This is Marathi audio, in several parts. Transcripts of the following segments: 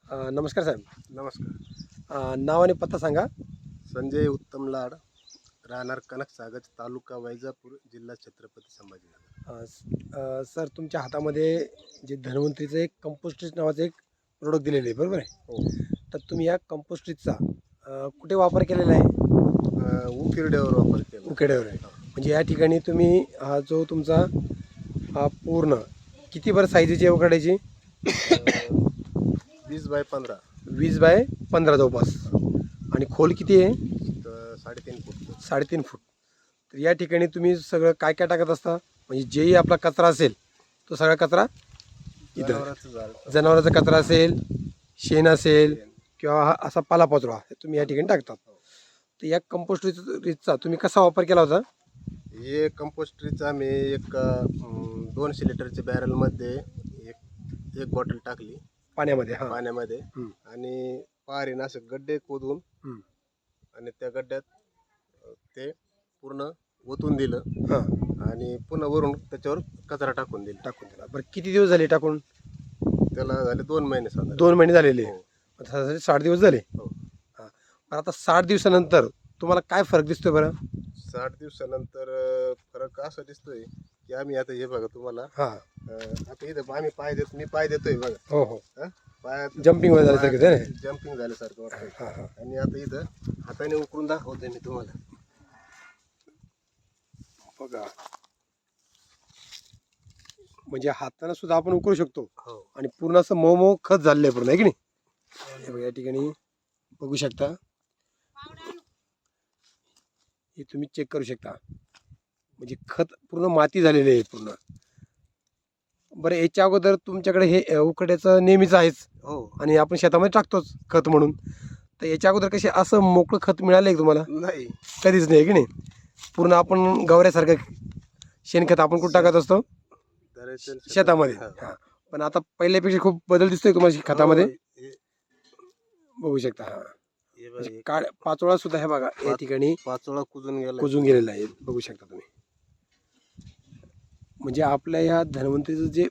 नमस्कार साहेब. नमस्कार. नाव आणि पत्ता सांगा. संजय उत्तम लाड, राहणार कनकसागत, तालुका वैजापूर, जिल्हा छत्रपती संभाजीनगर. सर, तुमच्या हातामध्ये जे धन्वंतरीचं एक कंपोस्टिज नावाचं एक प्रोडक्ट दिलेलं आहे, बरोबर आहे? हो. तर तुम्ही या कंपोस्टिजचा कुठे वापर केलेला आहे? उकिरड्यावर वापर केला. उकेड्यावर आहे. म्हणजे या ठिकाणी तुम्ही हा जो तुमचा पूर्ण किती बरं साईजची आहे उकेड्याची? 20x15 20x15 जवळपास. आणि खोल किती आहे? तर 3.5 फूट. 3.5 फूट. तर या ठिकाणी तुम्ही सगळं काय काय टाकत असता? म्हणजे जेही आपला कचरा असेल तो सगळा कचरा इथं, जनावराचं झाड, जनावरांचा कचरा असेल, शेण असेल किंवा हा असा पालापाचोळा हे तुम्ही या ठिकाणी टाकतात. तर या कंपोस्ट रिचचा तुम्ही कसा वापर केला होता? हे कंपोस्टरीचा आम्ही एक 200 लिटरच्या बॅरलमध्ये एक बॉटल टाकली पाण्यामध्ये. हां. पाण्यामध्ये आणि पारीनं असे गड्डे खोदून हं. आणि त्या गड्ड्यात ते पूर्ण ओतून दिलं हां, आणि पुन्हा वरून त्याच्यावर कचरा टाकून दिला. टाकून दिला. बरं, किती दिवस झाले टाकून? त्याला झाले 2 महिने साधारण. 2 महिने झालेले. हो. साधारण 60 दिवस झाले. हो. हां. पण आता 60 दिवसानंतर तुम्हाला काय फरक दिसतोय बरं? 60 दिवसानंतर फरक असा दिसतोय की आम्ही आता हे बघा तुम्हाला हां. आता इथं आम्ही मी पाय देतोय बघा. हो हो. पायात जम्पिंग वगैरे झाल्यासारखं आहे ना? जम्पिंग झाल्यासारखं वाटतंय. हां हां. आणि आता इथं हाताने उकरून दाखवतोय मी तुम्हाला. बघा, म्हणजे हाताने सुद्धा आपण उकळू शकतो. हो. आणि पूर्ण असं मऊ मऊ खत झालेलं आहे पूर्ण, आहे की नाही? हे बघा, या ठिकाणी बघू शकता. हे तुम्ही चेक करू शकता. म्हणजे खत पूर्ण माती झालेली आहे पूर्ण. बरं, याच्या अगोदर तुमच्याकडे हे उकड्याचं नेहमीच आहेच हो. आणि आपण शेतामध्ये टाकतोच खत म्हणून. तर याच्या अगोदर कसे असं मोकळं खत मिळालं आहे तुम्हाला? नाही. कधीच नाही, आहे की नाही? पूर्ण आपण गवऱ्यासारखं शेणखत आपण कुठं टाकत असतो? दऱ्याच्या शेतामध्ये. हा. हां. पण आता पहिल्यापेक्षा खूप बदल दिसतोय तुम्हाला खतामध्ये. हो, बघू शकता. हां. हे बघा, म्हणजे काळ पाचोळा सुद्धा हे बघा या ठिकाणी पाचोळा कुजून गेला. कुजून गेलेला आहे, बघू शकता तुम्ही. म्हणजे आपल्या या धन्वंतरीचं जे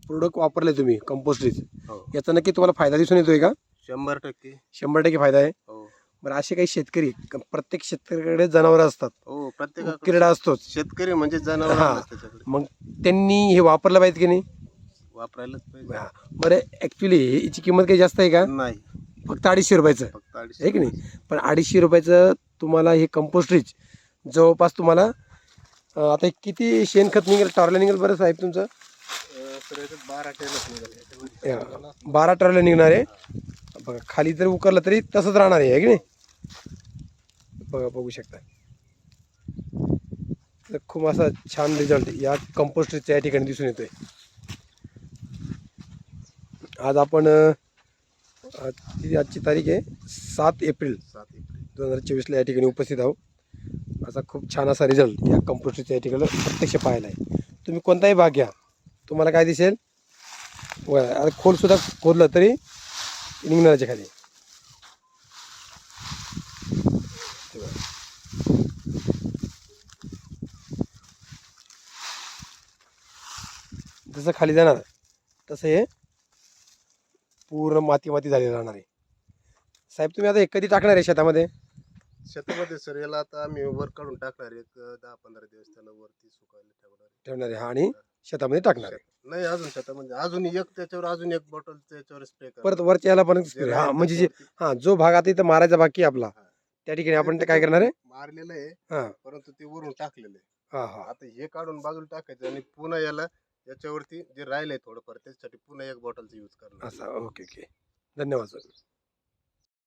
प्रोडक्ट वापरले तुम्ही कंपोस्टरीच, हो. याचा नक्की तुम्हाला फायदा दिसून येतोय का? 100%. 100% फायदा आहे. हो. बरं, असे काही शेतकरी, प्रत्येक शेतकऱ्याकडे जनावरं असतात, हो, प्रत्येकाकडे किरडा असतोच. शेतकरी म्हणजे जनावर हां. त्याच्याकडे मग त्यांनी हे वापरलं पाहिजे की नाही? वापरायलाच पाहिजे. हां. बरं, ॲक्च्युली याची किंमत काही जास्त आहे का? नाही, फक्त 250 रुपयाचं, फक्त 250. आहे की नाही? पण 250 रुपयाचं तुम्हाला हे कंपोस्ट रिच जवळपास तुम्हाला आता हे किती शेणखत निघेल, टॉरला निघेल बरं साहेब तुमचं? तर याच्यात 12 टेलर निघाले. 12 टॉरला निघणार आहे. बघा, खाली जर उकरलं तरी तसंच राहणार आहे की नाही? बघा, बघू शकता. तर खूप असा छान रिझल्ट या कंपोस्ट रिचच्या या ठिकाणी दिसून येतोय. आज आपण आजची तारीख आहे 7 एप्रिल 2024ला या ठिकाणी उपस्थित आहोत. असा खूप छान असा रिझल्ट या कंपोस्टच्या या ठिकाणी प्रत्यक्ष पाहायला आहे. तुम्ही कोणताही भाग घ्या, तुम्हाला काय दिसेल? आता खोलसुद्धा खोदलं तरी निघणाऱ्याच्या खाली. जसं खाली जाणार तसं हे पूर्ण माती माती झालेलं राहणार आहे. साहेब, तुम्ही आता हे कधी टाकणार आहे शेतामध्ये? शेतामध्ये सर याला आता आम्ही वर काढून टाकणार एक 10-15 दिवस त्याला वरती सुकायला ठेवणार आहे आणि शेतामध्ये टाकणार आहे. नाही, अजून शेतामध्ये अजून एक त्याच्यावर अजून एक बॉटल त्याच्यावर स्प्रे कर. परत वरच्या याला पण जे हां, राहील म्हणजे जे त्याच्यावरती जो भाग आता इथं मारायचा बाकी आहे आपला, त्या ठिकाणी आपण ते काय करणार आहे? मारलेलं आहे, हां परंतु ते वरून टाकलेलं आहे. हां हां. आता हे काढून बाजूला टाकायचं आणि पुन्हा याच्यावरती जे राहिलंय थोडंफार त्याच्यासाठी पुन्हा एक बॉटलचा यूज करणार. असं. Okay okay. धन्यवाद सर.